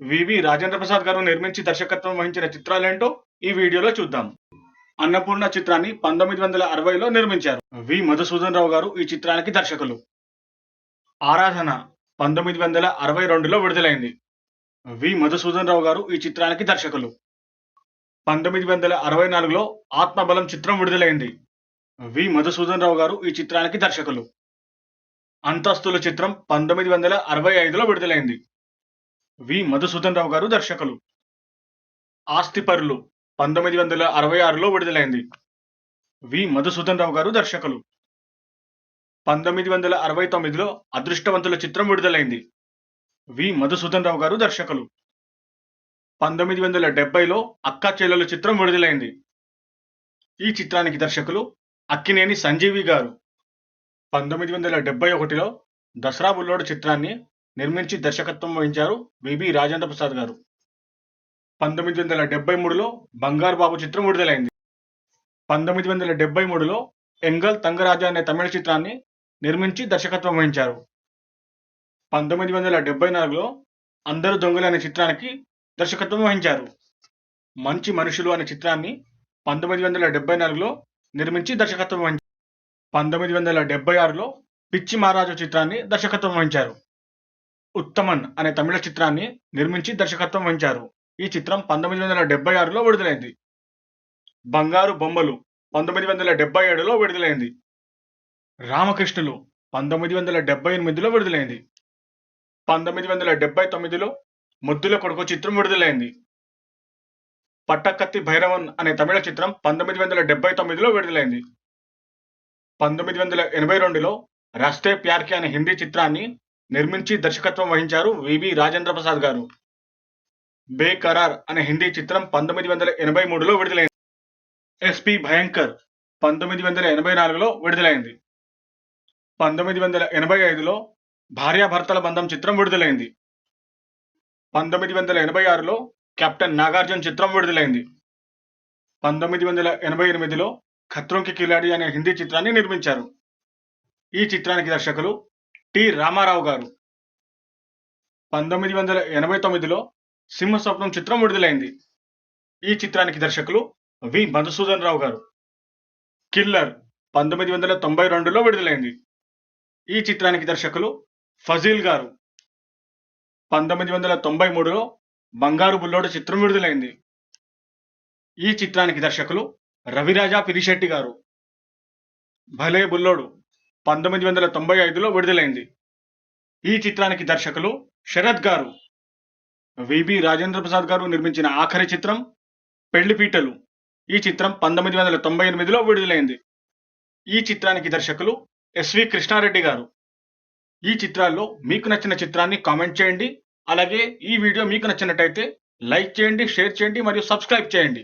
వివి రాజేంద్ర ప్రసాద్ గారు నిర్మించి దర్శకత్వం వహించిన చిత్రాలేంటో ఈ వీడియోలో చూద్దాం. అన్నపూర్ణ చిత్రాన్ని 1960లో నిర్మించారు. వి మధుసూదన్ రావు గారు ఈ చిత్రానికి దర్శకులు. ఆరాధన 1962లో విడుదలైంది. వి మధుసూదన్ రావు గారు ఈ చిత్రానికి దర్శకులు. 1964లో ఆత్మబలం చిత్రం విడుదలైంది. వి మధుసూదన్ రావు గారు ఈ చిత్రానికి దర్శకులు. అంతస్తుల చిత్రం 1965లో విడుదలైంది. వి మధుసూదన్ రావు గారు దర్శకులు. ఆస్తిపరులు 1966లో విడుదలైంది. వి మధుసూదన్ రావు గారు దర్శకులు. 1969లో అదృష్టవంతుల చిత్రం విడుదలైంది. వి మధుసూదన్ రావు గారు దర్శకులు. 1970లో అక్కా చెల్లెలు చిత్రం విడుదలైంది. ఈ చిత్రానికి దర్శకులు అక్కినేని సంజీవి గారు. 1971లో దసరా బుల్లోడు చిత్రాన్ని నిర్మించి దర్శకత్వం వహించారు విబి రాజేంద్ర ప్రసాద్ గారు. 1973లో బంగారు బాబు చిత్రం విడుదలైంది. 1973లో ఎంగల్ తంగరాజా అనే తమిళ చిత్రాన్ని నిర్మించి దర్శకత్వం వహించారు. 1974లో అందరు దొంగలు అనే చిత్రానికి దర్శకత్వం వహించారు. మంచి మనుషులు అనే చిత్రాన్ని 1974లో నిర్మించి దర్శకత్వం వహించారు. 1976లో పిచ్చి మహారాజు చిత్రాన్ని దర్శకత్వం వహించారు. ఉత్తమన్ అనే తమిళ చిత్రాన్ని నిర్మించి దర్శకత్వం వహించారు. ఈ చిత్రం 1976లో విడుదలైంది. బంగారు బొమ్మలు 1977లో విడుదలైంది. రామకృష్ణులు 1978లో విడుదలైంది. 1979లో ముద్దుల కొడుకు చిత్రం విడుదలైంది. పట్టకత్తి భైరవన్ అనే తమిళ చిత్రం 1979లో విడుదలైంది. 1982లో రస్తే ప్యార్ కే అనే హిందీ చిత్రాన్ని నిర్మించి దర్శకత్వం వహించారు విబి రాజేంద్ర ప్రసాద్ గారు. బేకరార్ అనే హిందీ చిత్రం 1983లో విడుదలైంది. ఎస్పి భయంకర్ 1984లో విడుదలైంది. 1985లో భార్యాభర్తల బంధం చిత్రం విడుదలైంది. 1986లో కెప్టెన్ నాగార్జున చిత్రం విడుదలైంది. 1988లో ఖత్రోం కే ఖిలాడి అనే హిందీ చిత్రాన్ని నిర్మించారు. ఈ చిత్రానికి దర్శకులు టి రామారావు గారు. 1989లో సింహస్వప్నం చిత్రం విడుదలైంది. ఈ చిత్రానికి దర్శకులు వి మధుసూదన్ రావు గారు. కిల్లర్ 1992లో విడుదలైంది. ఈ చిత్రానికి దర్శకులు ఫజీల్ గారు. 1993లో బంగారు బుల్లోడు చిత్రం విడుదలైంది. ఈ చిత్రానికి దర్శకులు రవిరాజా పిరిశెట్టి గారు. భలే బుల్లోడు 1995లో విడుదలైంది. ఈ చిత్రానికి దర్శకులు శరత్ గారు. విబి రాజేంద్ర ప్రసాద్ గారు నిర్మించిన ఆఖరి చిత్రం పెళ్లిపీటలు. ఈ చిత్రం 1998లో విడుదలైంది. ఈ చిత్రానికి దర్శకులు ఎస్వి కృష్ణారెడ్డి గారు. ఈ చిత్రాల్లో మీకు నచ్చిన చిత్రాన్ని కామెంట్ చేయండి. అలాగే ఈ వీడియో మీకు నచ్చినట్టయితే లైక్ చేయండి, షేర్ చేయండి మరియు సబ్స్క్రైబ్ చేయండి.